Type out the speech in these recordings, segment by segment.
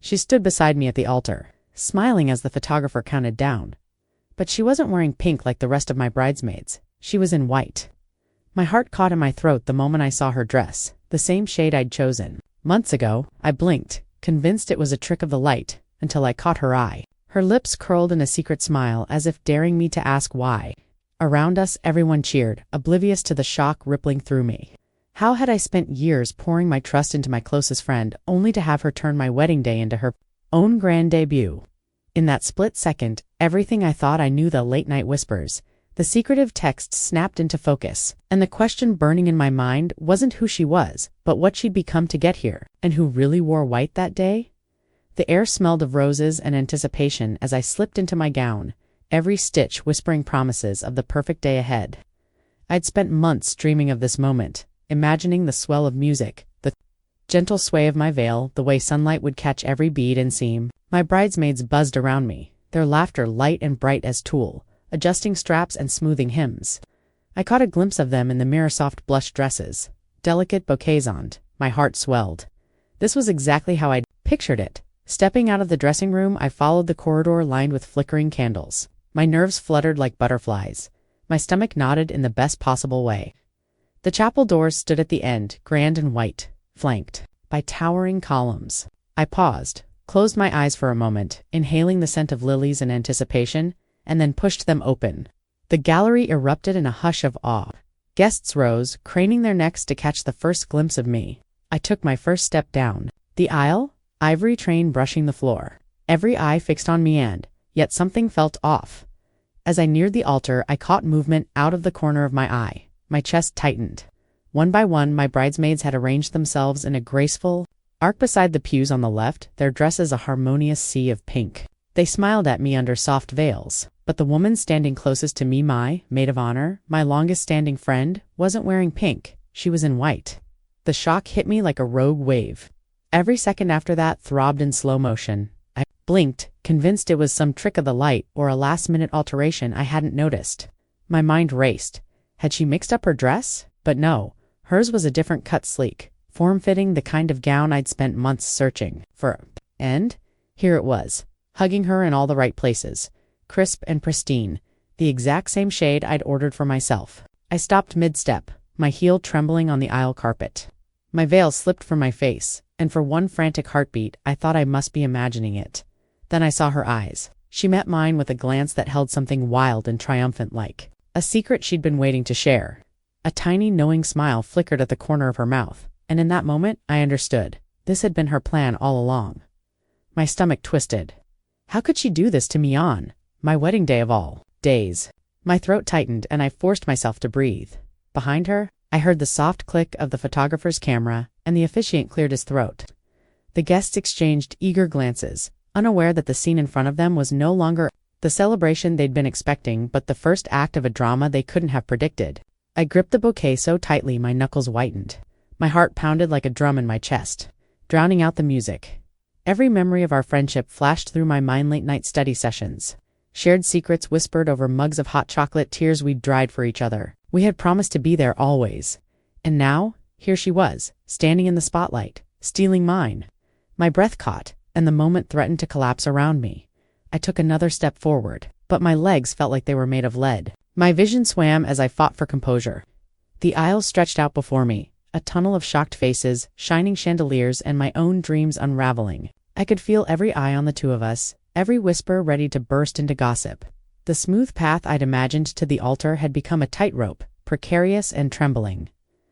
She stood beside me at the altar, smiling as the photographer counted down. But she wasn't wearing pink like the rest of my bridesmaids. She was in white. My heart caught in my throat the moment I saw her dress, the same shade I'd chosen. Months ago, I blinked, convinced it was a trick of the light, until I caught her eye. Her lips curled in a secret smile as if daring me to ask why. Around us, everyone cheered, oblivious to the shock rippling through me. How had I spent years pouring my trust into my closest friend, only to have her turn my wedding day into her own grand debut? In that split second, everything I thought I knew, the late-night whispers, the secretive texts, snapped into focus, and the question burning in my mind wasn't who she was, but what she'd become to get here, and who really wore white that day. The air smelled of roses and anticipation as I slipped into my gown, every stitch whispering promises of the perfect day ahead. I'd spent months dreaming of this moment, imagining the swell of music, the gentle sway of my veil, the way sunlight would catch every bead and seam. My bridesmaids buzzed around me, their laughter light and bright as tulle, adjusting straps and smoothing hems. I caught a glimpse of them in the mirror-soft blush dresses, delicate bouquets on. My heart swelled. This was exactly how I'd pictured it. Stepping out of the dressing room, I followed the corridor lined with flickering candles. My nerves fluttered like butterflies. My stomach knotted in the best possible way. The chapel doors stood at the end, grand and white, flanked by towering columns. I paused, closed my eyes for a moment, inhaling the scent of lilies in anticipation, and then pushed them open. The gallery erupted in a hush of awe. Guests rose, craning their necks to catch the first glimpse of me. I took my first step down the aisle, ivory train brushing the floor. Every eye fixed on me, and yet something felt off. As I neared the altar, I caught movement out of the corner of my eye. My chest tightened. One by one, my bridesmaids had arranged themselves in a graceful arc beside the pews on the left, their dresses a harmonious sea of pink. They smiled at me under soft veils. But the woman standing closest to me, my maid of honor, my longest-standing friend, wasn't wearing pink. She was in white. The shock hit me like a rogue wave. Every second after that throbbed in slow motion. I blinked, convinced it was some trick of the light or a last-minute alteration I hadn't noticed. My mind raced. Had she mixed up her dress? But no. Hers was a different cut, sleek, form-fitting, the kind of gown I'd spent months searching for. And here it was, hugging her in all the right places. Crisp and pristine, the exact same shade I'd ordered for myself. I stopped mid-step, my heel trembling on the aisle carpet. My veil slipped from my face, and for one frantic heartbeat, I thought I must be imagining it. Then I saw her eyes. She met mine with a glance that held something wild and triumphant, like a secret she'd been waiting to share. A tiny, knowing smile flickered at the corner of her mouth, and in that moment, I understood. This had been her plan all along. My stomach twisted. How could she do this to me on my wedding day of all days? My throat tightened and I forced myself to breathe. Behind her, I heard the soft click of the photographer's camera, and the officiant cleared his throat. The guests exchanged eager glances, unaware that the scene in front of them was no longer the celebration they'd been expecting, but the first act of a drama they couldn't have predicted. I gripped the bouquet so tightly my knuckles whitened. My heart pounded like a drum in my chest, drowning out the music. Every memory of our friendship flashed through my mind, late-night study sessions. Shared secrets whispered over mugs of hot chocolate, tears we'd dried for each other. We had promised to be there always. And now, here she was, standing in the spotlight, stealing mine. My breath caught, and the moment threatened to collapse around me. I took another step forward, but my legs felt like they were made of lead. My vision swam as I fought for composure. The aisle stretched out before me, a tunnel of shocked faces, shining chandeliers, and my own dreams unraveling. I could feel every eye on the two of us, every whisper ready to burst into gossip. The smooth path I'd imagined to the altar had become a tightrope, precarious and trembling.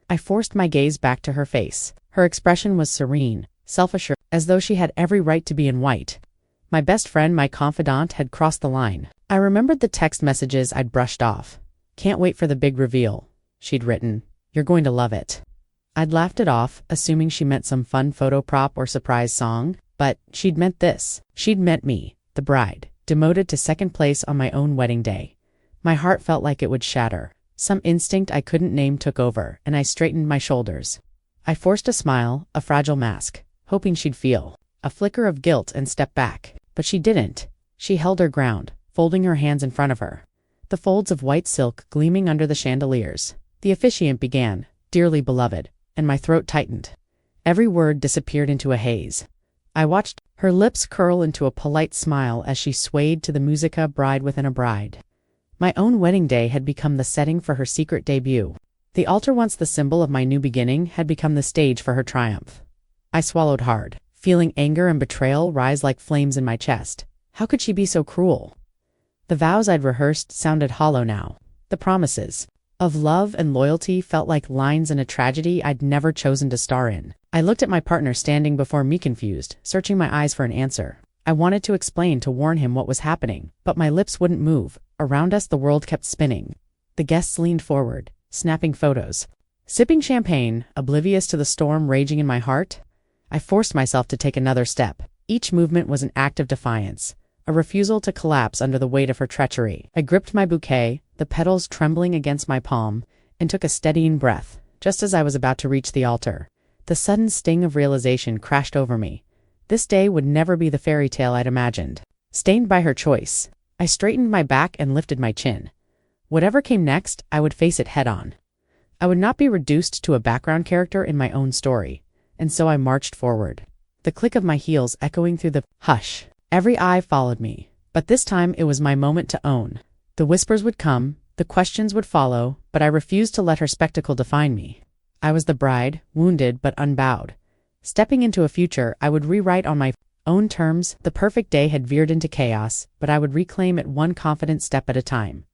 I forced my gaze back to her face. Her expression was serene, self-assured, as though she had every right to be in white. My best friend, my confidant, had crossed the line. I remembered the text messages I'd brushed off. "Can't wait for the big reveal," she'd written. "You're going to love it." I'd laughed it off, assuming she meant some fun photo prop or surprise song, but she'd meant this. She'd meant me, the bride, demoted to second place on my own wedding day. My heart felt like it would shatter. Some instinct I couldn't name took over, and I straightened my shoulders. I forced a smile, a fragile mask, hoping she'd feel a flicker of guilt and step back. But she didn't. She held her ground, folding her hands in front of her, the folds of white silk gleaming under the chandeliers. The officiant began, "Dearly beloved," and my throat tightened. Every word disappeared into a haze. I watched Her lips curl into a polite smile as she swayed to the musica Bride Within a Bride. My own wedding day had become the setting for her secret debut. The altar, once the symbol of my new beginning, had become the stage for her triumph. I swallowed hard, feeling anger and betrayal rise like flames in my chest. How could she be so cruel? The vows I'd rehearsed sounded hollow now. The promises of love and loyalty felt like lines in a tragedy I'd never chosen to star in. I looked at my partner standing before me, confused, searching my eyes for an answer. I wanted to explain, to warn him what was happening, but my lips wouldn't move. Around us the world kept spinning. The guests leaned forward, snapping photos. Sipping champagne, oblivious to the storm raging in my heart, I forced myself to take another step. Each movement was an act of defiance, a refusal to collapse under the weight of her treachery. I gripped my bouquet, the petals trembling against my palm, and took a steadying breath. Just as I was about to reach the altar, the sudden sting of realization crashed over me. This day would never be the fairy tale I'd imagined. Stained by her choice, I straightened my back and lifted my chin. Whatever came next, I would face it head-on. I would not be reduced to a background character in my own story, and so I marched forward, the click of my heels echoing through the hush. Every eye followed me, but this time it was my moment to own. The whispers would come, the questions would follow, but I refused to let her spectacle define me. I was the bride, wounded but unbowed. Stepping into a future I would rewrite on my own terms. The perfect day had veered into chaos, but I would reclaim it one confident step at a time.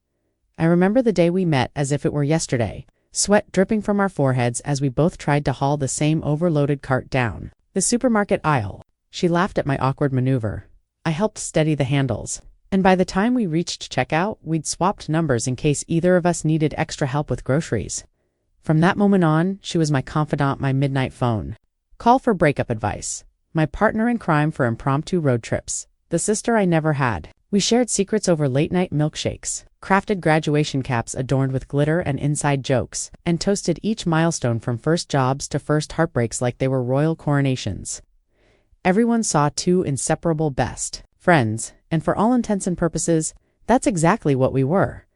I remember the day we met as if it were yesterday, sweat dripping from our foreheads as we both tried to haul the same overloaded cart down the supermarket aisle. She laughed at my awkward maneuver. I helped steady the handles, and by the time we reached checkout, we'd swapped numbers in case either of us needed extra help with groceries. From that moment on, she was my confidant, my midnight phone call for breakup advice, my partner in crime for impromptu road trips, the sister I never had. We shared secrets over late-night milkshakes, crafted graduation caps adorned with glitter and inside jokes, and toasted each milestone from first jobs to first heartbreaks like they were royal coronations. Everyone saw two inseparable best friends, and for all intents and purposes, that's exactly what we were.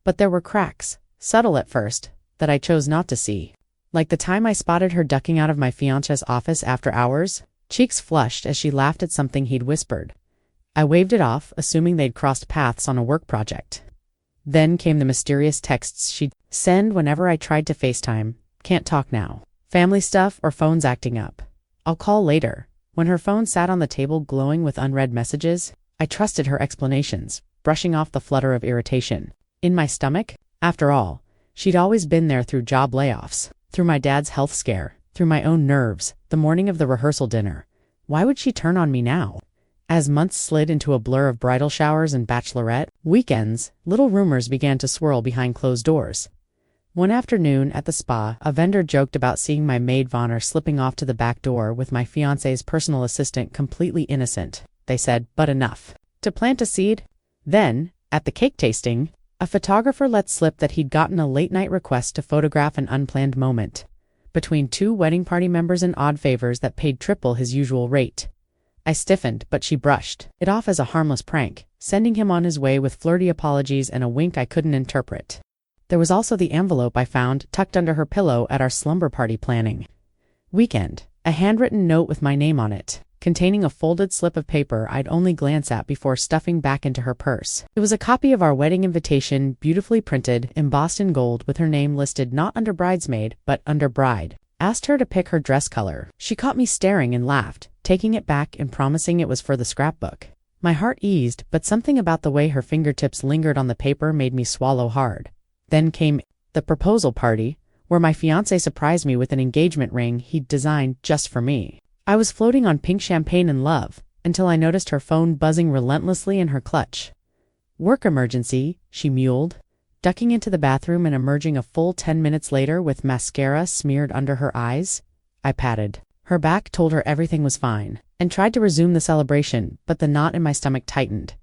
But there were cracks, subtle at first, that I chose not to see. Like the time I spotted her ducking out of my fiancé's office after hours, cheeks flushed as she laughed at something he'd whispered. I waved it off, assuming they'd crossed paths on a work project. Then came the mysterious texts she'd send whenever I tried to FaceTime. Can't talk now. Family stuff or phone's acting up. I'll call later. When her phone sat on the table glowing with unread messages, I trusted her explanations, brushing off the flutter of irritation in my stomach. After all, she'd always been there through job layoffs, through my dad's health scare, through my own nerves, the morning of the rehearsal dinner. Why would she turn on me now? As months slid into a blur of bridal showers and bachelorette weekends, little rumors began to swirl behind closed doors. One afternoon at the spa, a vendor joked about seeing my maid of honor slipping off to the back door with my fiancé's personal assistant, completely innocent. They said, but enough to plant a seed. Then, at the cake tasting, a photographer let slip that he'd gotten a late-night request to photograph an unplanned moment between two wedding party members and odd favors that paid triple his usual rate. I stiffened, but she brushed it off as a harmless prank, sending him on his way with flirty apologies and a wink I couldn't interpret. There was also the envelope I found tucked under her pillow at our slumber party planning weekend, a handwritten note with my name on it, containing a folded slip of paper I'd only glance at before stuffing back into her purse. It was a copy of our wedding invitation, beautifully printed, embossed in gold, with her name listed not under bridesmaid, but under bride. Asked her to pick her dress color. She caught me staring and laughed, taking it back and promising it was for the scrapbook. My heart eased, but something about the way her fingertips lingered on the paper made me swallow hard. Then came the proposal party, where my fiancé surprised me with an engagement ring he'd designed just for me. I was floating on pink champagne and love, until I noticed her phone buzzing relentlessly in her clutch. Work emergency, she mewled, ducking into the bathroom and emerging a full 10 minutes later with mascara smeared under her eyes. I patted her back, told her everything was fine, and tried to resume the celebration, but the knot in my stomach tightened.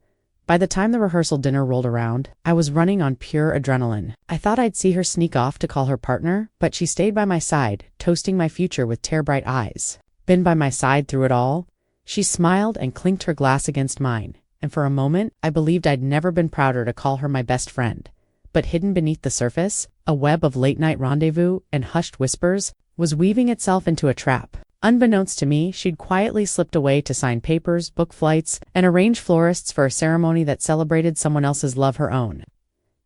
By the time the rehearsal dinner rolled around, I was running on pure adrenaline. I thought I'd see her sneak off to call her partner, but she stayed by my side, toasting my future with tear-bright eyes. Been by my side through it all? She smiled and clinked her glass against mine, and for a moment, I believed I'd never been prouder to call her my best friend. But hidden beneath the surface, a web of late-night rendezvous and hushed whispers was weaving itself into a trap. Unbeknownst to me, she'd quietly slipped away to sign papers, book flights, and arrange florists for a ceremony that celebrated someone else's love her own.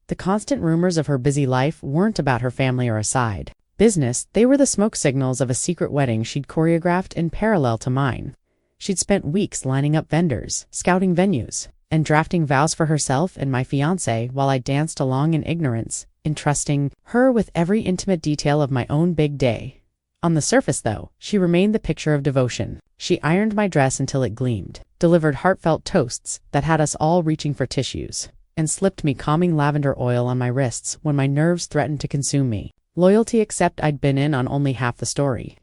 The constant rumors of her busy life weren't about her family or a side business, they were the smoke signals of a secret wedding she'd choreographed in parallel to mine. She'd spent weeks lining up vendors, scouting venues, and drafting vows for herself and my fiancé while I danced along in ignorance, entrusting her with every intimate detail of my own big day. On the surface, though, she remained the picture of devotion. She ironed my dress until it gleamed, delivered heartfelt toasts that had us all reaching for tissues, and slipped me calming lavender oil on my wrists when my nerves threatened to consume me. Loyalty, except I'd been in on only half the story.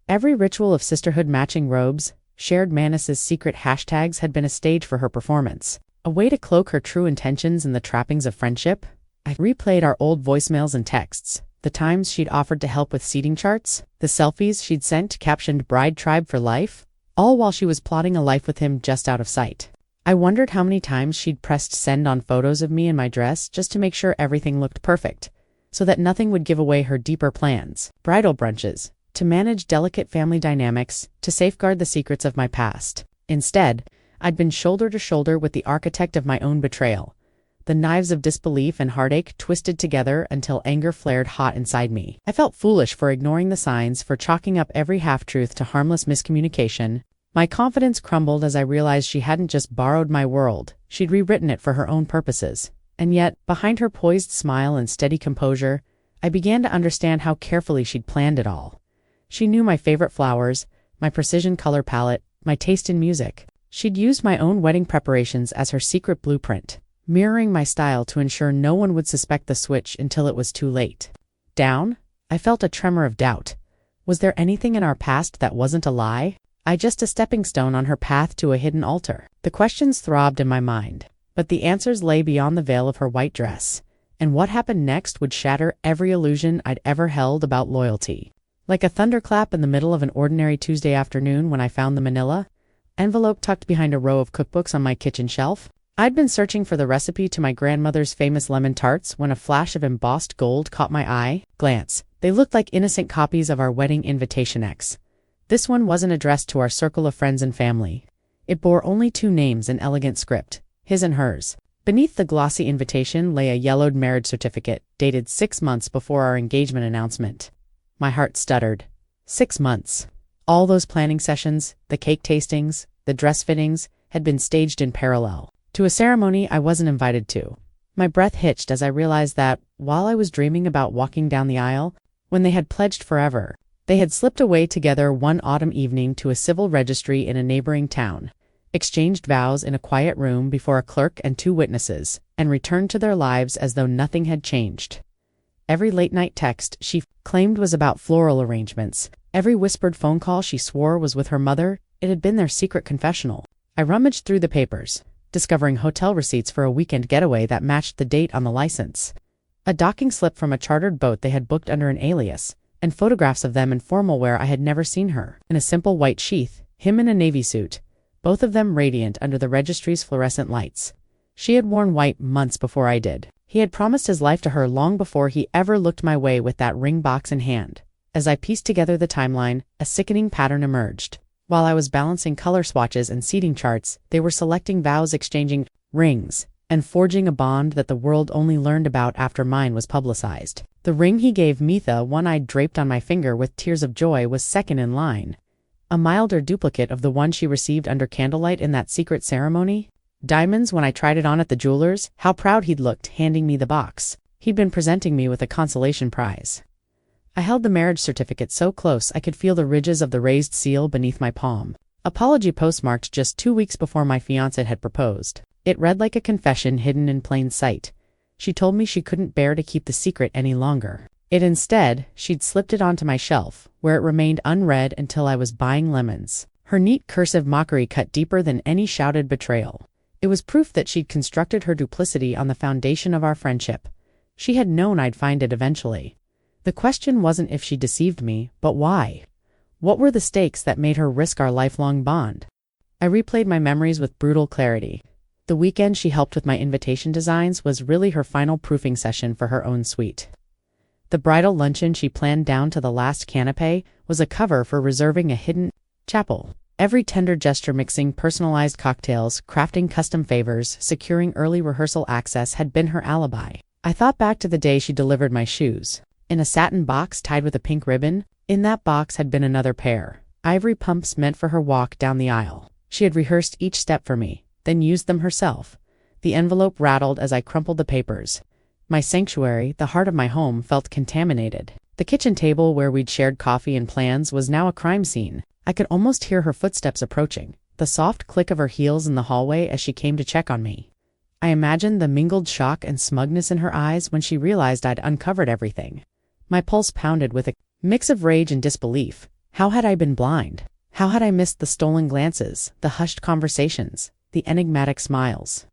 Every ritual of sisterhood, matching robes, shared Manas's secret hashtags had been a stage for her performance, a way to cloak her true intentions in the trappings of friendship. I replayed our old voicemails and texts, the times she'd offered to help with seating charts, the selfies she'd sent captioned "Bride Tribe for Life," all while she was plotting a life with him just out of sight. I wondered how many times she'd pressed send on photos of me in my dress just to make sure everything looked perfect, so that nothing would give away her deeper plans. Bridal brunches, to manage delicate family dynamics, to safeguard the secrets of my past. Instead, I'd been shoulder to shoulder with the architect of my own betrayal. The knives of disbelief and heartache twisted together until anger flared hot inside me. I felt foolish for ignoring the signs, for chalking up every half-truth to harmless miscommunication. My confidence crumbled as I realized she hadn't just borrowed my world, she'd rewritten it for her own purposes. And yet, behind her poised smile and steady composure, I began to understand how carefully she'd planned it all. She knew my favorite flowers, my precision color palette, my taste in music. She'd used my own wedding preparations as her secret blueprint, mirroring my style to ensure no one would suspect the switch until it was too late. Down? I felt a tremor of doubt. Was there anything in our past that wasn't a lie? Just a stepping stone on her path to a hidden altar. The questions throbbed in my mind, but the answers lay beyond the veil of her white dress, and what happened next would shatter every illusion I'd ever held about loyalty. Like a thunderclap in the middle of an ordinary Tuesday afternoon when I found the manila envelope tucked behind a row of cookbooks on my kitchen shelf. I'd been searching for the recipe to my grandmother's famous lemon tarts when a flash of embossed gold caught my eye. Glance. They looked like innocent copies of our wedding invitation X. This one wasn't addressed to our circle of friends and family. It bore only 2 names in elegant script, his and hers. Beneath the glossy invitation lay a yellowed marriage certificate, dated 6 months before our engagement announcement. My heart stuttered. 6 months. All those planning sessions, the cake tastings, the dress fittings, had been staged in parallel. To a ceremony I wasn't invited to. My breath hitched as I realized that, while I was dreaming about walking down the aisle, when they had pledged forever, they had slipped away together one autumn evening to a civil registry in a neighboring town, exchanged vows in a quiet room before a clerk and 2 witnesses, and returned to their lives as though nothing had changed. Every late-night text she claimed was about floral arrangements. Every whispered phone call she swore was with her mother. It had been their secret confessional. I rummaged through the papers, discovering hotel receipts for a weekend getaway that matched the date on the license, a docking slip from a chartered boat they had booked under an alias, and photographs of them in formal wear I had never seen her, in a simple white sheath, him in a navy suit, both of them radiant under the registry's fluorescent lights. She had worn white months before I did. He had promised his life to her long before he ever looked my way with that ring box in hand. As I pieced together the timeline, a sickening pattern emerged. While I was balancing color swatches and seating charts, they were selecting vows, exchanging rings, and forging a bond that the world only learned about after mine was publicized. The ring he gave Mitha, one I'd draped on my finger with tears of joy, was second in line, a milder duplicate of the one she received under candlelight in that secret ceremony. Diamonds when I tried it on at the jeweler's. How proud he'd looked, handing me the box. He'd been presenting me with a consolation prize. I held the marriage certificate so close I could feel the ridges of the raised seal beneath my palm. Apology postmarked just 2 weeks before my fiancé had proposed. It read like a confession hidden in plain sight. She told me she couldn't bear to keep the secret any longer. Instead, she'd slipped it onto my shelf, where it remained unread until I was buying lemons. Her neat cursive mockery cut deeper than any shouted betrayal. It was proof that she'd constructed her duplicity on the foundation of our friendship. She had known I'd find it eventually. The question wasn't if she deceived me, but why? What were the stakes that made her risk our lifelong bond? I replayed my memories with brutal clarity. The weekend she helped with my invitation designs was really her final proofing session for her own suite. The bridal luncheon she planned down to the last canapé was a cover for reserving a hidden chapel. Every tender gesture, mixing personalized cocktails, crafting custom favors, securing early rehearsal access, had been her alibi. I thought back to the day she delivered my shoes. In a satin box tied with a pink ribbon, in that box had been another pair, ivory pumps meant for her walk down the aisle. She had rehearsed each step for me, then used them herself. The envelope rattled as I crumpled the papers. My sanctuary, the heart of my home, felt contaminated. The kitchen table where we'd shared coffee and plans was now a crime scene. I could almost hear her footsteps approaching, the soft click of her heels in the hallway as she came to check on me. I imagined the mingled shock and smugness in her eyes when she realized I'd uncovered everything. My pulse pounded with a mix of rage and disbelief. How had I been blind? How had I missed the stolen glances, the hushed conversations, the enigmatic smiles?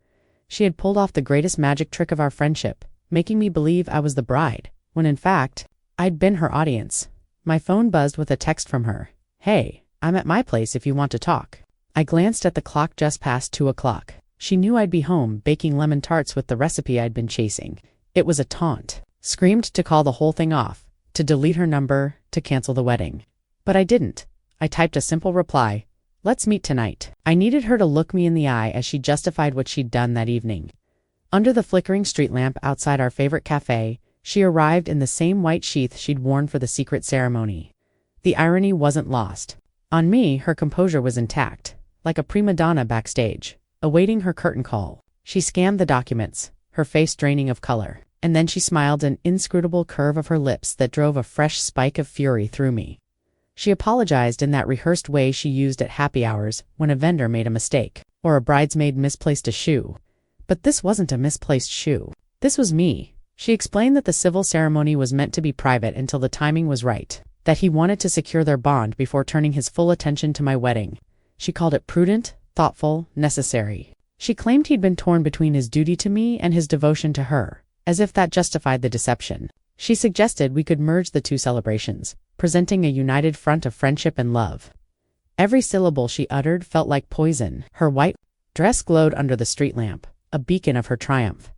She had pulled off the greatest magic trick of our friendship, making me believe I was the bride, when in fact, I'd been her audience. My phone buzzed with a text from her. "Hey, I'm at my place if you want to talk." I glanced at the clock, just past 2 o'clock. She knew I'd be home, baking lemon tarts with the recipe I'd been chasing. It was a taunt. Screamed to call the whole thing off, to delete her number, to cancel the wedding. But I didn't. I typed a simple reply. "Let's meet tonight." I needed her to look me in the eye as she justified what she'd done that evening. Under the flickering street lamp outside our favorite cafe, she arrived in the same white sheath she'd worn for the secret ceremony. The irony wasn't lost. On me, her composure was intact, like a prima donna backstage, awaiting her curtain call. She scanned the documents, her face draining of color, and then she smiled, an inscrutable curve of her lips that drove a fresh spike of fury through me. She apologized in that rehearsed way she used at happy hours when a vendor made a mistake, or a bridesmaid misplaced a shoe. But this wasn't a misplaced shoe. This was me. She explained that the civil ceremony was meant to be private until the timing was right, that he wanted to secure their bond before turning his full attention to my wedding. She called it prudent, thoughtful, necessary. She claimed he'd been torn between his duty to me and his devotion to her, as if that justified the deception. She suggested we could merge the two celebrations, presenting a united front of friendship and love. Every syllable she uttered felt like poison. Her white dress glowed under the street lamp, a beacon of her triumph.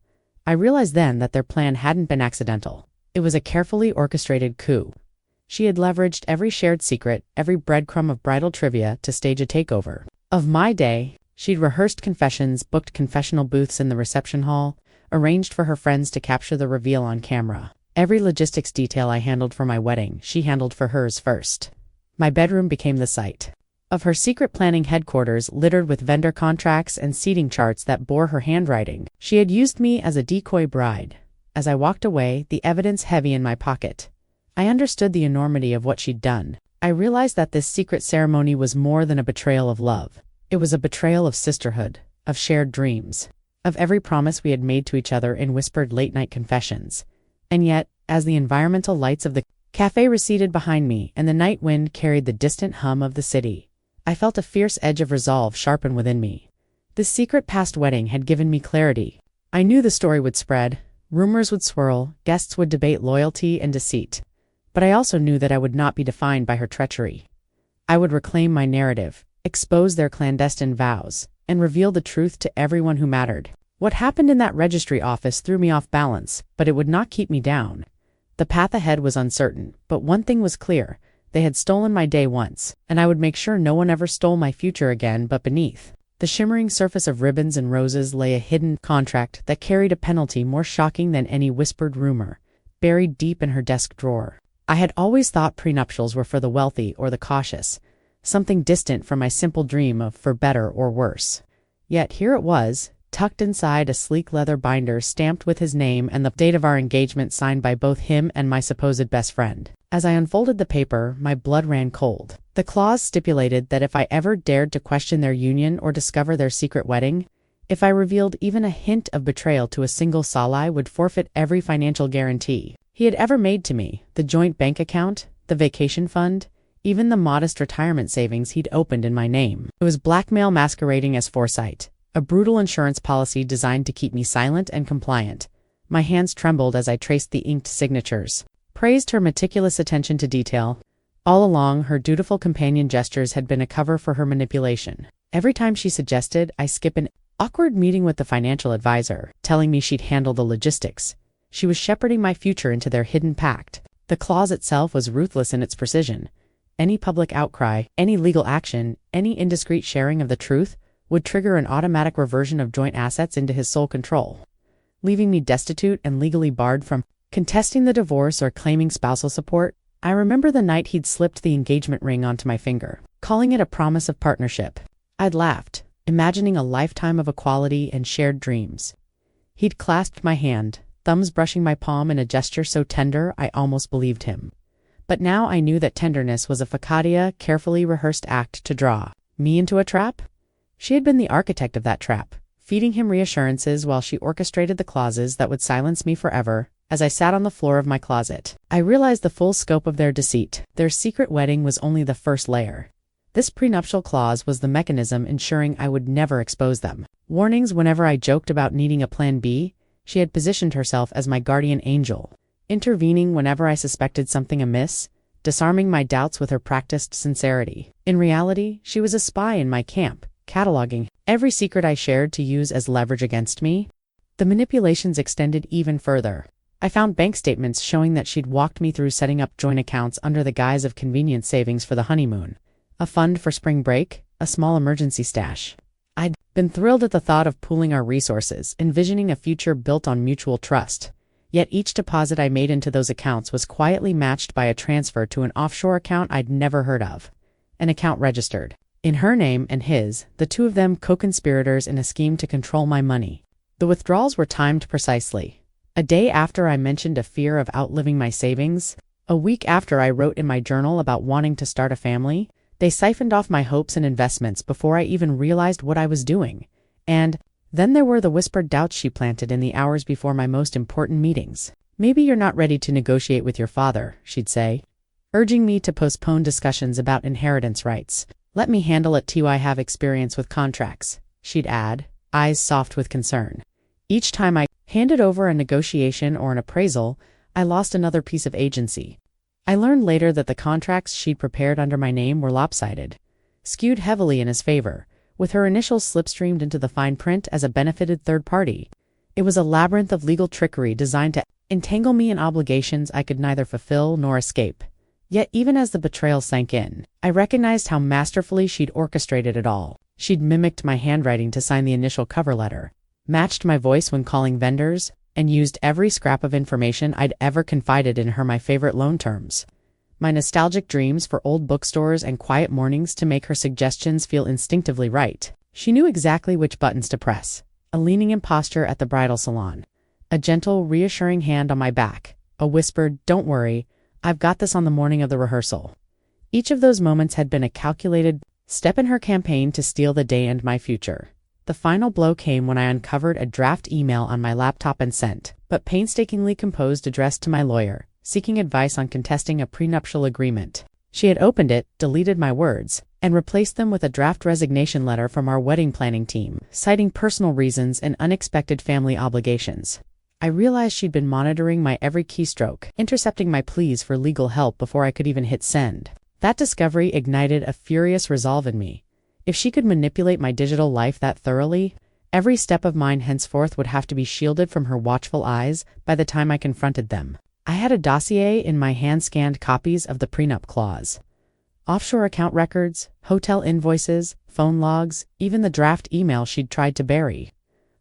I realized then that their plan hadn't been accidental. It was a carefully orchestrated coup. She had leveraged every shared secret, every breadcrumb of bridal trivia to stage a takeover of my day. She'd rehearsed confessions, booked confessional booths in the reception hall, arranged for her friends to capture the reveal on camera. Every logistics detail I handled for my wedding, she handled for hers first. My bedroom became the site of her secret planning headquarters, littered with vendor contracts and seating charts that bore her handwriting. She had used me as a decoy bride. As I walked away, the evidence heavy in my pocket, I understood the enormity of what she'd done. I realized that this secret ceremony was more than a betrayal of love. It was a betrayal of sisterhood, of shared dreams, of every promise we had made to each other in whispered late-night confessions. And yet, as the environmental lights of the cafe receded behind me and the night wind carried the distant hum of the city, I felt a fierce edge of resolve sharpen within me. This secret past wedding had given me clarity. I knew the story would spread, rumors would swirl, guests would debate loyalty and deceit. But I also knew that I would not be defined by her treachery. I would reclaim my narrative, expose their clandestine vows, and reveal the truth to everyone who mattered. What happened in that registry office threw me off balance, but it would not keep me down. The path ahead was uncertain, but one thing was clear. They had stolen my day once, and I would make sure no one ever stole my future again. But beneath the shimmering surface of ribbons and roses lay a hidden contract that carried a penalty more shocking than any whispered rumor, buried deep in her desk drawer. I had always thought prenuptials were for the wealthy or the cautious, something distant from my simple dream of for better or worse. Yet here it was, tucked inside a sleek leather binder stamped with his name and the date of our engagement signed by both him and my supposed best friend. As I unfolded the paper, my blood ran cold. The clause stipulated that if I ever dared to question their union or discover their secret wedding, if I revealed even a hint of betrayal to a single Salai, would forfeit every financial guarantee he had ever made to me, the joint bank account, the vacation fund, even the modest retirement savings he'd opened in my name. It was blackmail masquerading as foresight, a brutal insurance policy designed to keep me silent and compliant. My hands trembled as I traced the inked signatures, praised her meticulous attention to detail. All along, her dutiful companion gestures had been a cover for her manipulation. Every time she suggested I skip an awkward meeting with the financial advisor, telling me she'd handle the logistics, She was shepherding my future into their hidden pact. The clause itself was ruthless in its precision. Any public outcry, any legal action, any indiscreet sharing of the truth would trigger an automatic reversion of joint assets into his sole control, leaving me destitute and legally barred from contesting the divorce or claiming spousal support. I remember the night he'd slipped the engagement ring onto my finger, calling it a promise of partnership. I'd laughed, imagining a lifetime of equality and shared dreams. He'd clasped my hand, thumbs brushing my palm in a gesture so tender I almost believed him. But now I knew that tenderness was a facade, carefully rehearsed act to draw me into a trap. She had been the architect of that trap, feeding him reassurances while she orchestrated the clauses that would silence me forever. As I sat on the floor of my closet, I realized the full scope of their deceit. Their secret wedding was only the first layer. This prenuptial clause was the mechanism ensuring I would never expose them. Warnings whenever I joked about needing a plan B. She had positioned herself as my guardian angel, intervening whenever I suspected something amiss, disarming my doubts with her practiced sincerity. In reality, she was a spy in my camp, cataloging every secret I shared to use as leverage against me. The manipulations extended even further. I found bank statements showing that she'd walked me through setting up joint accounts under the guise of convenience savings for the honeymoon, a fund for spring break, a small emergency stash. I'd been thrilled at the thought of pooling our resources, envisioning a future built on mutual trust. Yet each deposit I made into those accounts was quietly matched by a transfer to an offshore account I'd never heard of. An account registered in her name and his, the two of them co-conspirators in a scheme to control my money. The withdrawals were timed precisely. A day after I mentioned a fear of outliving my savings, a week after I wrote in my journal about wanting to start a family, they siphoned off my hopes and investments before I even realized what I was doing. And then there were the whispered doubts she planted in the hours before my most important meetings. Maybe you're not ready to negotiate with your father, she'd say, urging me to postpone discussions about inheritance rights. Let me handle it till I have experience with contracts, she'd add, eyes soft with concern. Each time I handed over a negotiation or an appraisal, I lost another piece of agency. I learned later that the contracts she'd prepared under my name were lopsided, skewed heavily in his favor, with her initials slipstreamed into the fine print as a benefited third party. It was a labyrinth of legal trickery designed to entangle me in obligations I could neither fulfill nor escape. Yet even as the betrayal sank in, I recognized how masterfully she'd orchestrated it all. She'd mimicked my handwriting to sign the initial cover letter, matched my voice when calling vendors, and used every scrap of information I'd ever confided in her my favorite loan terms, my nostalgic dreams for old bookstores and quiet mornings to make her suggestions feel instinctively right. She knew exactly which buttons to press, a leaning impostor at the bridal salon, a gentle, reassuring hand on my back, a whispered, "Don't worry, I've got this" on the morning of the rehearsal. Each of those moments had been a calculated step in her campaign to steal the day and my future. The final blow came when I uncovered a draft email on my laptop and sent, but painstakingly composed, addressed to my lawyer, seeking advice on contesting a prenuptial agreement. She had opened it, deleted my words, and replaced them with a draft resignation letter from our wedding planning team, citing personal reasons and unexpected family obligations. I realized she'd been monitoring my every keystroke, intercepting my pleas for legal help before I could even hit send. That discovery ignited a furious resolve in me. If she could manipulate my digital life that thoroughly, every step of mine henceforth would have to be shielded from her watchful eyes by the time I confronted them. I had a dossier in my hand-scanned copies of the prenup clause. Offshore account records, hotel invoices, phone logs, even the draft email she'd tried to bury.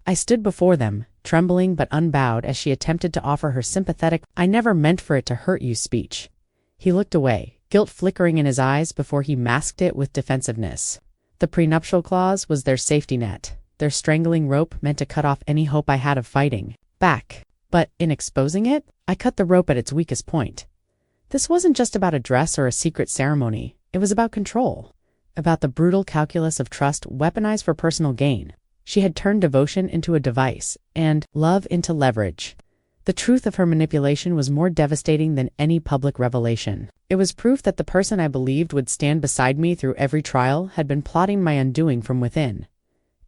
I stood before them, trembling but unbowed as she attempted to offer her sympathetic, "I never meant for it to hurt you" speech. He looked away, guilt flickering in his eyes before he masked it with defensiveness. The prenuptial clause was their safety net, their strangling rope meant to cut off any hope I had of fighting back. But in exposing it, I cut the rope at its weakest point. This wasn't just about a dress or a secret ceremony. It was about control, about the brutal calculus of trust weaponized for personal gain. She had turned devotion into a device, and love into leverage. The truth of her manipulation was more devastating than any public revelation. It was proof that the person I believed would stand beside me through every trial had been plotting my undoing from within.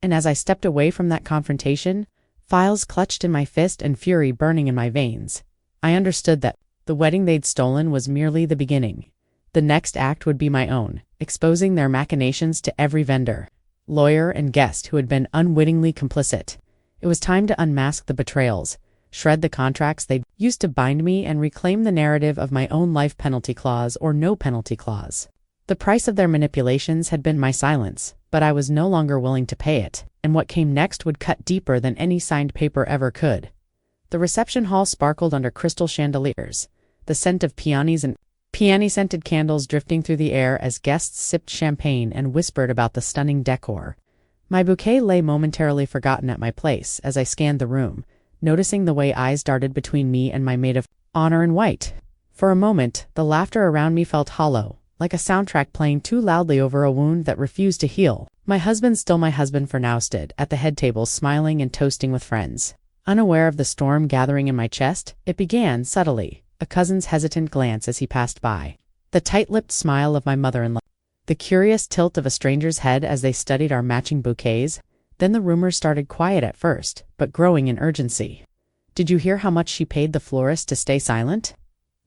And as I stepped away from that confrontation, files clutched in my fist and fury burning in my veins, I understood that the wedding they'd stolen was merely the beginning. The next act would be my own, exposing their machinations to every vendor, lawyer, and guest who had been unwittingly complicit. It was time to unmask the betrayals, shred the contracts they'd used to bind me, and reclaim the narrative of my own life penalty clause or no penalty clause. The price of their manipulations had been my silence, but I was no longer willing to pay it, and what came next would cut deeper than any signed paper ever could. The reception hall sparkled under crystal chandeliers, the scent of peonies and peony-scented candles drifting through the air as guests sipped champagne and whispered about the stunning decor. My bouquet lay momentarily forgotten at my place as I scanned the room, noticing the way eyes darted between me and my maid of honor in white. For a moment, the laughter around me felt hollow, like a soundtrack playing too loudly over a wound that refused to heal. My husband, still my husband for now, stood at the head table smiling and toasting with friends. Unaware of the storm gathering in my chest, it began subtly, a cousin's hesitant glance as he passed by, the tight-lipped smile of my mother-in-law, the curious tilt of a stranger's head as they studied our matching bouquets. Then the rumors started, quiet at first, but growing in urgency. "Did you hear how much she paid the florist to stay silent?"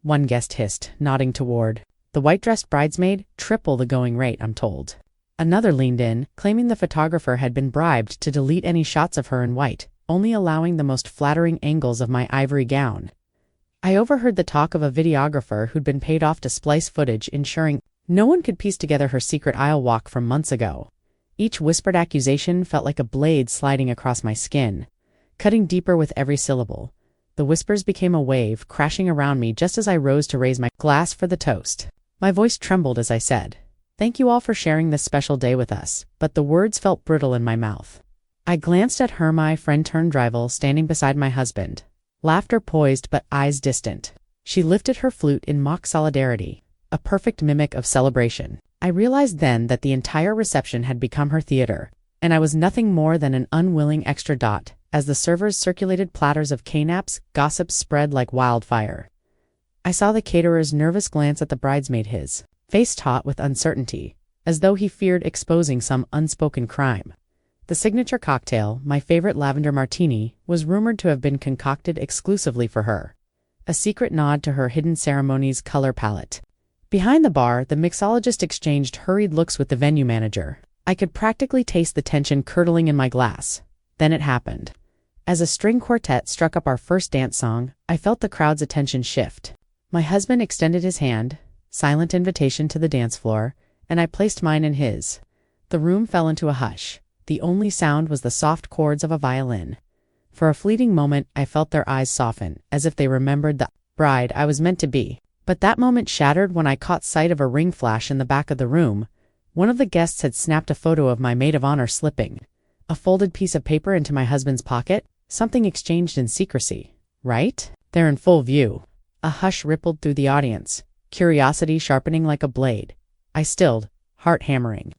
one guest hissed, nodding toward the white-dressed bridesmaid. "Triple the going rate, I'm told." Another leaned in, claiming the photographer had been bribed to delete any shots of her in white, only allowing the most flattering angles of my ivory gown. I overheard the talk of a videographer who'd been paid off to splice footage, ensuring no one could piece together her secret aisle walk from months ago. Each whispered accusation felt like a blade sliding across my skin, cutting deeper with every syllable. The whispers became a wave, crashing around me just as I rose to raise my glass for the toast. My voice trembled as I said, "Thank you all for sharing this special day with us," but the words felt brittle in my mouth. I glanced at her, my friend turned rival, standing beside my husband, laughter poised but eyes distant. She lifted her flute in mock solidarity, a perfect mimic of celebration. I realized then that the entire reception had become her theater, and I was nothing more than an unwilling extra dot. As the servers circulated platters of canaps, gossip spread like wildfire. I saw the caterer's nervous glance at the bridesmaid, his face taut with uncertainty, as though he feared exposing some unspoken crime. The signature cocktail, my favorite lavender martini, was rumored to have been concocted exclusively for her, a secret nod to her hidden ceremonies color palette. Behind the bar, the mixologist exchanged hurried looks with the venue manager. I could practically taste the tension curdling in my glass. Then it happened. As a string quartet struck up our first dance song, I felt the crowd's attention shift. My husband extended his hand, silent invitation to the dance floor, and I placed mine in his. The room fell into a hush. The only sound was the soft chords of a violin. For a fleeting moment, I felt their eyes soften, as if they remembered the bride I was meant to be. But that moment shattered when I caught sight of a ring flash in the back of the room. One of the guests had snapped a photo of my maid of honor slipping a folded piece of paper into my husband's pocket, something exchanged in secrecy, right? There in full view. A hush rippled through the audience, curiosity sharpening like a blade. I stilled, heart hammering.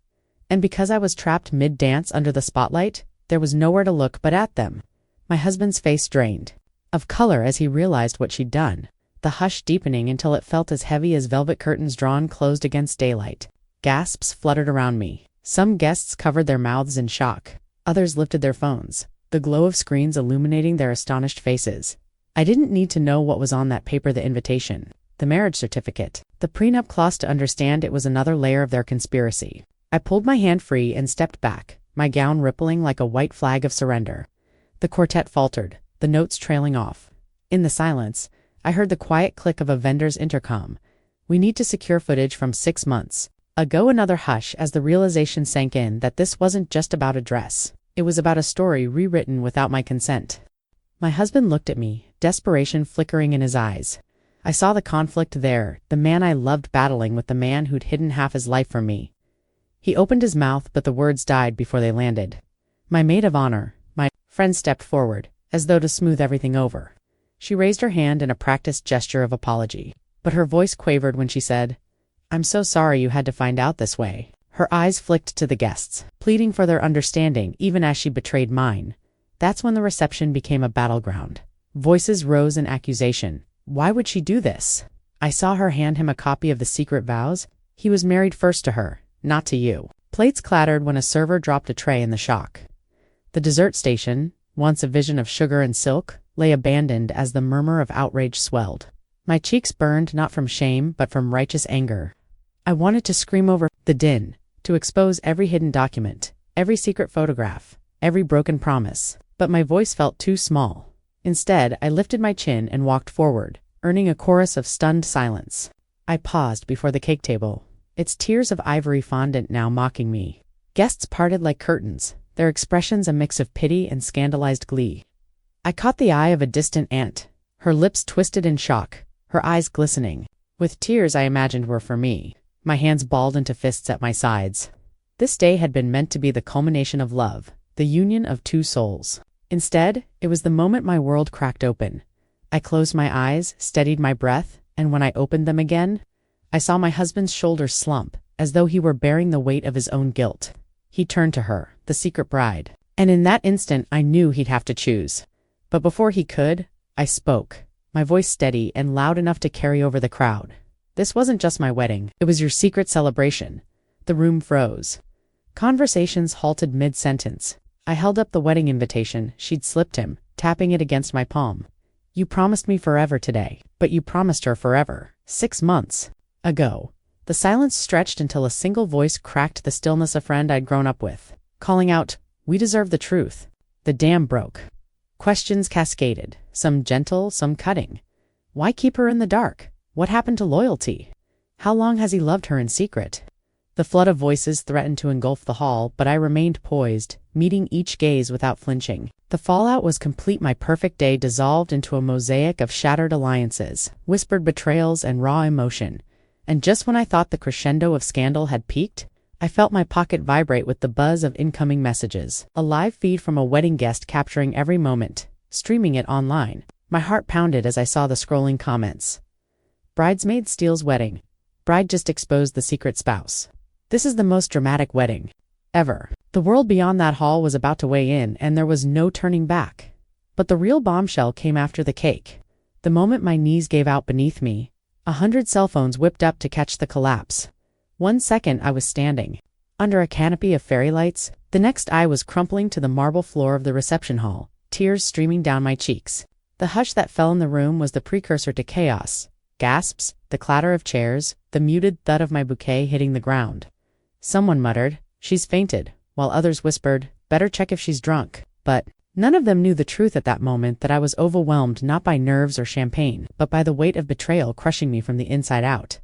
And because I was trapped mid-dance under the spotlight, there was nowhere to look but at them. My husband's face drained of color as he realized what she'd done, the hush deepening until it felt as heavy as velvet curtains drawn closed against daylight. Gasps fluttered around me. Some guests covered their mouths in shock. Others lifted their phones, the glow of screens illuminating their astonished faces. I didn't need to know what was on that paper, the invitation, the marriage certificate, the prenup clause, to understand it was another layer of their conspiracy. I pulled my hand free and stepped back, my gown rippling like a white flag of surrender. The quartet faltered, the notes trailing off. In the silence, I heard the quiet click of a vendor's intercom. "We need to secure footage from 6 months ago." Another hush as the realization sank in that this wasn't just about a dress. It was about a story rewritten without my consent. My husband looked at me, desperation flickering in his eyes. I saw the conflict there, the man I loved battling with the man who'd hidden half his life from me. He opened his mouth, but the words died before they landed. "My maid of honor," my friend stepped forward, as though to smooth everything over. She raised her hand in a practiced gesture of apology, but her voice quavered when she said, "I'm so sorry you had to find out this way." Her eyes flicked to the guests, pleading for their understanding even as she betrayed mine. That's when the reception became a battleground. Voices rose in accusation. Why would she do this? I saw her hand him a copy of the secret vows. He was married first to her, not to you. Plates clattered when a server dropped a tray in the shock. The dessert station, once a vision of sugar and silk, lay abandoned as the murmur of outrage swelled. My cheeks burned not from shame but from righteous anger. I wanted to scream over the din, to expose every hidden document, every secret photograph, every broken promise, but my voice felt too small. Instead, I lifted my chin and walked forward, earning a chorus of stunned silence. I paused before the cake table, its tiers of ivory fondant now mocking me. Guests parted like curtains, their expressions a mix of pity and scandalized glee. I caught the eye of a distant aunt, her lips twisted in shock, her eyes glistening, with tears I imagined were for me, my hands balled into fists at my sides. This day had been meant to be the culmination of love, the union of two souls. Instead, it was the moment my world cracked open. I closed my eyes, steadied my breath, and when I opened them again, I saw my husband's shoulders slump, as though he were bearing the weight of his own guilt. He turned to her, the secret bride, and in that instant I knew he'd have to choose. But before he could, I spoke, my voice steady and loud enough to carry over the crowd. This wasn't just my wedding, it was your secret celebration. The room froze. Conversations halted mid-sentence. I held up the wedding invitation she'd slipped him, tapping it against my palm. You promised me forever today, but you promised her forever, 6 months ago. The silence stretched until a single voice cracked the stillness a friend I'd grown up with, calling out, "We deserve the truth." The dam broke. Questions cascaded, some gentle, some cutting. Why keep her in the dark? What happened to loyalty? How long has he loved her in secret? The flood of voices threatened to engulf the hall, but I remained poised, meeting each gaze without flinching. The fallout was complete. My perfect day dissolved into a mosaic of shattered alliances, whispered betrayals, and raw emotion. And just when I thought the crescendo of scandal had peaked, I felt my pocket vibrate with the buzz of incoming messages. A live feed from a wedding guest capturing every moment, streaming it online. My heart pounded as I saw the scrolling comments. Bridesmaid steals wedding. Bride just exposed the secret spouse. This is the most dramatic wedding ever. The world beyond that hall was about to weigh in, and there was no turning back. But the real bombshell came after the cake. The moment my knees gave out beneath me, 100 cell phones whipped up to catch the collapse. 1 second I was standing under a canopy of fairy lights, the next I was crumpling to the marble floor of the reception hall, tears streaming down my cheeks. The hush that fell in the room was the precursor to chaos. Gasps, the clatter of chairs, the muted thud of my bouquet hitting the ground. Someone muttered, "She's fainted," while others whispered, "Better check if she's drunk." But none of them knew the truth at that moment, that I was overwhelmed not by nerves or champagne, but by the weight of betrayal crushing me from the inside out.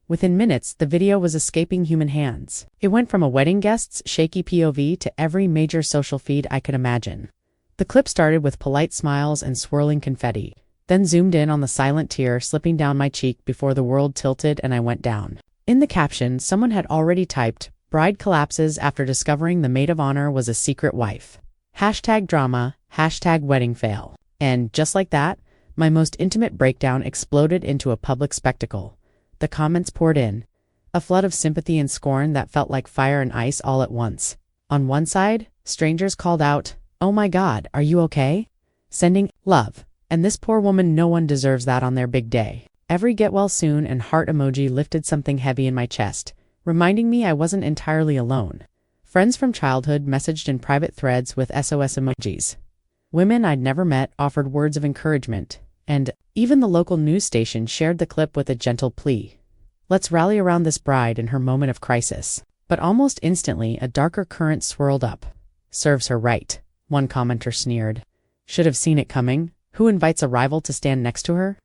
Within minutes, the video was escaping human hands. It went from a wedding guest's shaky POV to every major social feed I could imagine. The clip started with polite smiles and swirling confetti, then zoomed in on the silent tear slipping down my cheek before the world tilted and I went down. In the caption, someone had already typed, "Bride collapses after discovering the maid of honor was a secret wife. #drama, #wedding fail." And just like that, my most intimate breakdown exploded into a public spectacle. The comments poured in, a flood of sympathy and scorn that felt like fire and ice all at once. On one side, strangers called out, "Oh my God, are you okay?" Sending love. And this poor woman, no one deserves that on their big day. Every get well soon and heart emoji lifted something heavy in my chest, reminding me I wasn't entirely alone. Friends from childhood messaged in private threads with SOS emojis. Women I'd never met offered words of encouragement, and even the local news station shared the clip with a gentle plea. Let's rally around this bride in her moment of crisis. But almost instantly, a darker current swirled up. Serves her right, one commenter sneered. Should have seen it coming. Who invites a rival to stand next to her?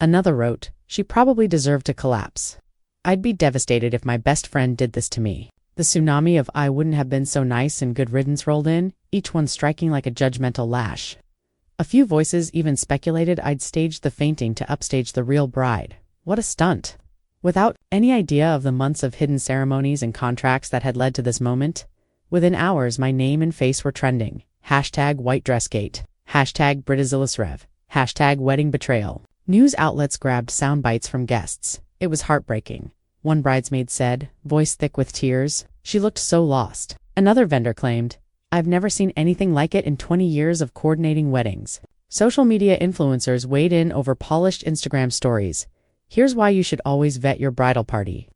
Another wrote, she probably deserved to collapse. I'd be devastated if my best friend did this to me. The tsunami of "I wouldn't have been so nice" and "good riddance" rolled in, each one striking like a judgmental lash. A few voices even speculated I'd staged the fainting to upstage the real bride. What a stunt. Without any idea of the months of hidden ceremonies and contracts that had led to this moment, within hours my name and face were trending. #WhiteDressGate, #Bridesmaid, #WeddingBetrayal. News outlets grabbed sound bites from guests. It was heartbreaking. One bridesmaid said, voice thick with tears, she looked so lost. Another vendor claimed, I've never seen anything like it in 20 years of coordinating weddings. Social media influencers weighed in over polished Instagram stories. Here's why you should always vet your bridal party.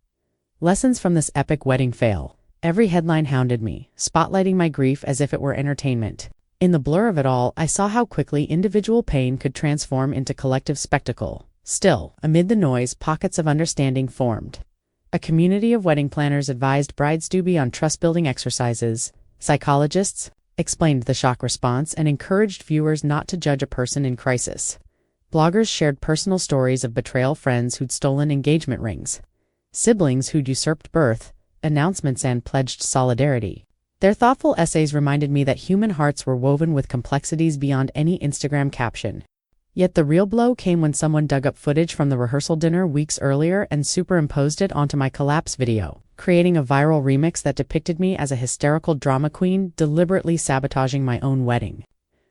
Lessons from this epic wedding fail. Every headline hounded me, spotlighting my grief as if it were entertainment. In the blur of it all, I saw how quickly individual pain could transform into collective spectacle. Still, amid the noise, pockets of understanding formed. A community of wedding planners advised brides to be on trust-building exercises. Psychologists, explained the shock response and encouraged viewers not to judge a person in crisis. Bloggers shared personal stories of betrayal, friends who'd stolen engagement rings, siblings who'd usurped birth, announcements, and pledged solidarity. Their thoughtful essays reminded me that human hearts were woven with complexities beyond any Instagram caption. Yet the real blow came when someone dug up footage from the rehearsal dinner weeks earlier and superimposed it onto my collapse video, creating a viral remix that depicted me as a hysterical drama queen deliberately sabotaging my own wedding.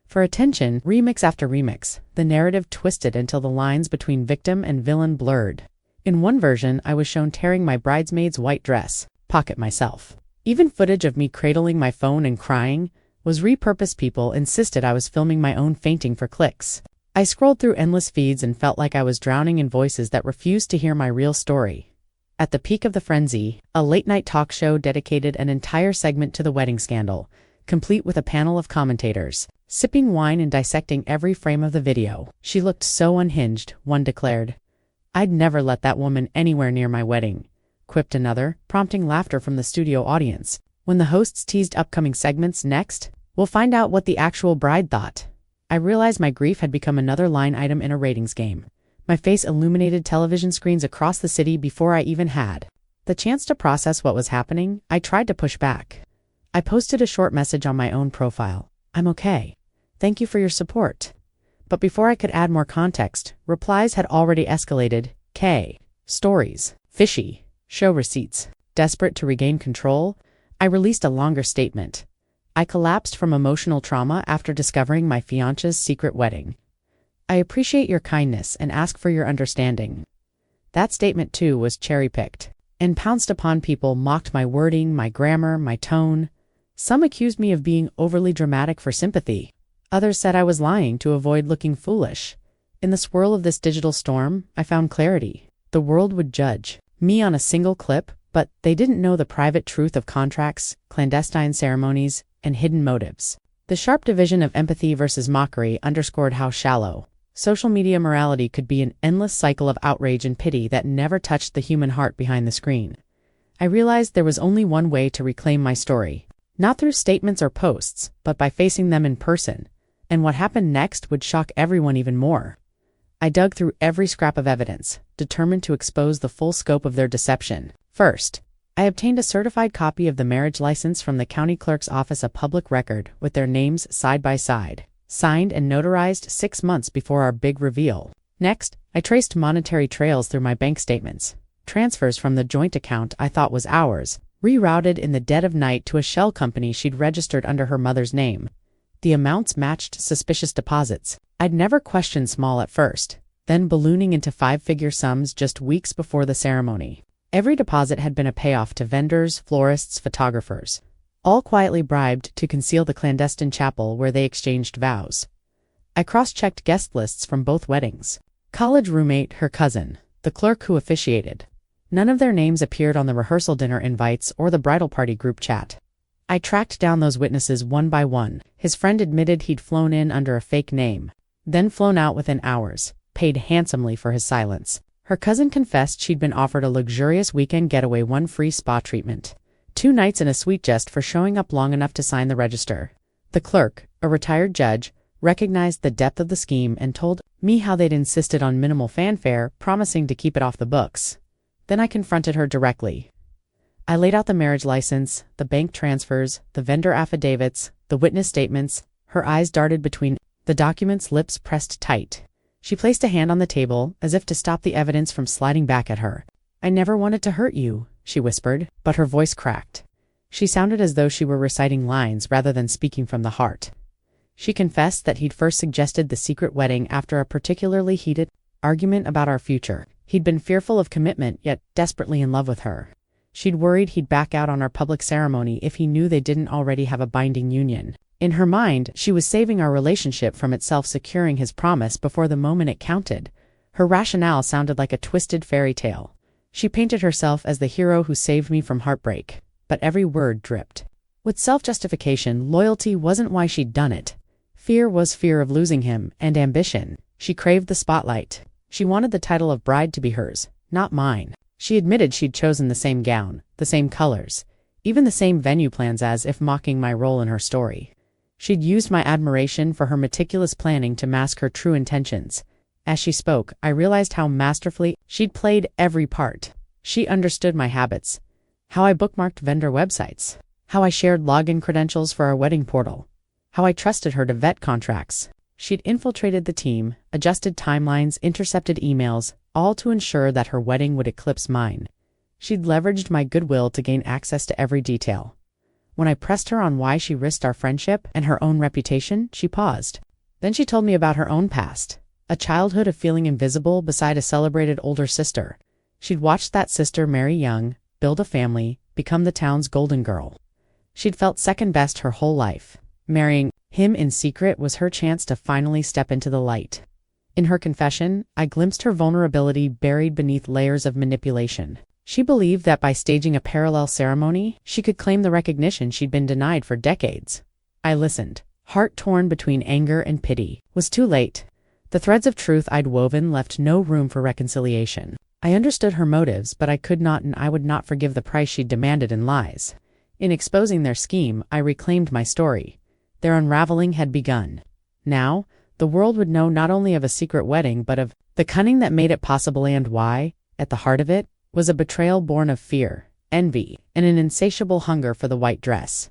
For attention, remix after remix, the narrative twisted until the lines between victim and villain blurred. In one version, I was shown tearing my bridesmaid's white dress, pocket myself. Even footage of me cradling my phone and crying was repurposed. People insisted I was filming my own fainting for clicks. I scrolled through endless feeds and felt like I was drowning in voices that refused to hear my real story. At the peak of the frenzy, a late-night talk show dedicated an entire segment to the wedding scandal, complete with a panel of commentators, sipping wine and dissecting every frame of the video. "She looked so unhinged," one declared. "I'd never let that woman anywhere near my wedding," quipped another, prompting laughter from the studio audience. When the hosts teased upcoming segments next, "We'll find out what the actual bride thought," I realized my grief had become another line item in a ratings game. My face illuminated television screens across the city before I even had the chance to process what was happening. I tried to push back. I posted a short message on my own profile. "I'm okay. Thank you for your support." But before I could add more context, replies had already escalated. Stories. Fishy. Show receipts. Desperate to regain control, I released a longer statement. I collapsed from emotional trauma after discovering my fiancé's secret wedding. I appreciate your kindness and ask for your understanding. That statement, too, was cherry-picked and pounced upon. People mocked my wording, my grammar, my tone. Some accused me of being overly dramatic for sympathy. Others said I was lying to avoid looking foolish. In the swirl of this digital storm, I found clarity. The world would judge me on a single clip, but they didn't know the private truth of contracts, clandestine ceremonies, and hidden motives. The sharp division of empathy versus mockery underscored how shallow social media morality could be, an endless cycle of outrage and pity that never touched the human heart behind the screen. I realized there was only one way to reclaim my story, not through statements or posts, but by facing them in person. And what happened next would shock everyone even more. I dug through every scrap of evidence, determined to expose the full scope of their deception. First, I obtained a certified copy of the marriage license from the county clerk's office, a public record with their names side by side, signed and notarized 6 months before our big reveal. Next, I traced monetary trails through my bank statements. Transfers from the joint account I thought was ours, rerouted in the dead of night to a shell company she'd registered under her mother's name. The amounts matched suspicious deposits. I'd never questioned small at first, then ballooning into 5-figure sums just weeks before the ceremony. Every deposit had been a payoff to vendors, florists, photographers, all quietly bribed to conceal the clandestine chapel where they exchanged vows. I cross-checked guest lists from both weddings. College roommate, her cousin, the clerk who officiated. None of their names appeared on the rehearsal dinner invites or the bridal party group chat. I tracked down those witnesses one by one. His friend admitted he'd flown in under a fake name, then flown out within hours, paid handsomely for his silence. Her cousin confessed she'd been offered a luxurious weekend getaway, 1 free spa treatment, 2 nights in a suite just for showing up long enough to sign the register. The clerk, a retired judge, recognized the depth of the scheme and told me how they'd insisted on minimal fanfare, promising to keep it off the books. Then I confronted her directly. I laid out the marriage license, the bank transfers, the vendor affidavits, the witness statements. Her eyes darted between the documents, lips pressed tight. She placed a hand on the table, as if to stop the evidence from sliding back at her. "I never wanted to hurt you," she whispered, but her voice cracked. She sounded as though she were reciting lines rather than speaking from the heart. She confessed that he'd first suggested the secret wedding after a particularly heated argument about our future. He'd been fearful of commitment, yet desperately in love with her. She'd worried he'd back out on our public ceremony if he knew they didn't already have a binding union. In her mind, she was saving our relationship from itself, securing his promise before the moment it counted. Her rationale sounded like a twisted fairy tale. She painted herself as the hero who saved me from heartbreak, but every word dripped with self-justification. Loyalty wasn't why she'd done it. Fear was fear of losing him, and ambition. She craved the spotlight. She wanted the title of bride to be hers, not mine. She admitted she'd chosen the same gown, the same colors, even the same venue plans, as if mocking my role in her story. She'd used my admiration for her meticulous planning to mask her true intentions. As she spoke, I realized how masterfully she'd played every part. She understood my habits, how I bookmarked vendor websites, how I shared login credentials for our wedding portal, how I trusted her to vet contracts. She'd infiltrated the team, adjusted timelines, intercepted emails, all to ensure that her wedding would eclipse mine. She'd leveraged my goodwill to gain access to every detail. When I pressed her on why she risked our friendship and her own reputation, she paused. Then she told me about her own past, a childhood of feeling invisible beside a celebrated older sister. She'd watched that sister marry young, build a family, become the town's golden girl. She'd felt second best her whole life. Marrying him in secret was her chance to finally step into the light. In her confession, I glimpsed her vulnerability buried beneath layers of manipulation. She believed that by staging a parallel ceremony, she could claim the recognition she'd been denied for decades. I listened, heart torn between anger and pity. It was too late. The threads of truth I'd woven left no room for reconciliation. I understood her motives, but I could not and I would not forgive the price she'd demanded in lies. In exposing their scheme, I reclaimed my story. Their unraveling had begun. Now, the world would know not only of a secret wedding but of the cunning that made it possible and why, at the heart of it, was a betrayal born of fear, envy, and an insatiable hunger for the white dress.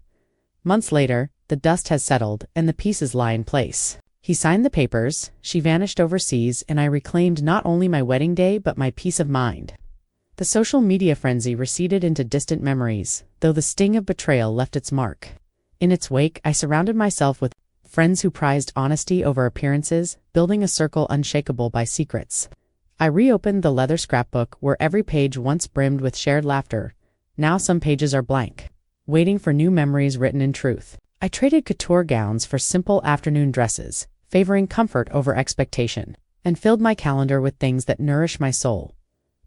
Months later, the dust has settled and the pieces lie in place. He signed the papers, she vanished overseas, and I reclaimed not only my wedding day but my peace of mind. The social media frenzy receded into distant memories, though the sting of betrayal left its mark. In its wake, I surrounded myself with friends who prized honesty over appearances, building a circle unshakable by secrets. I reopened the leather scrapbook where every page once brimmed with shared laughter. Now some pages are blank, waiting for new memories written in truth. I traded couture gowns for simple afternoon dresses, favoring comfort over expectation, and filled my calendar with things that nourish my soul.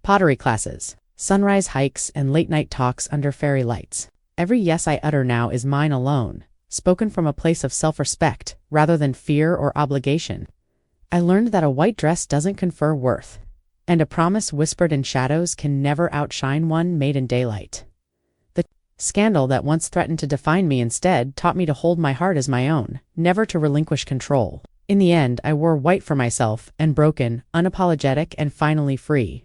Pottery classes, sunrise hikes, and late-night talks under fairy lights. Every yes I utter now is mine alone, spoken from a place of self-respect rather than fear or obligation. I learned that a white dress doesn't confer worth, and a promise whispered in shadows can never outshine one made in daylight. The scandal that once threatened to define me instead taught me to hold my heart as my own, never to relinquish control. In the end, I wore white for myself, and broken, unapologetic, and finally free.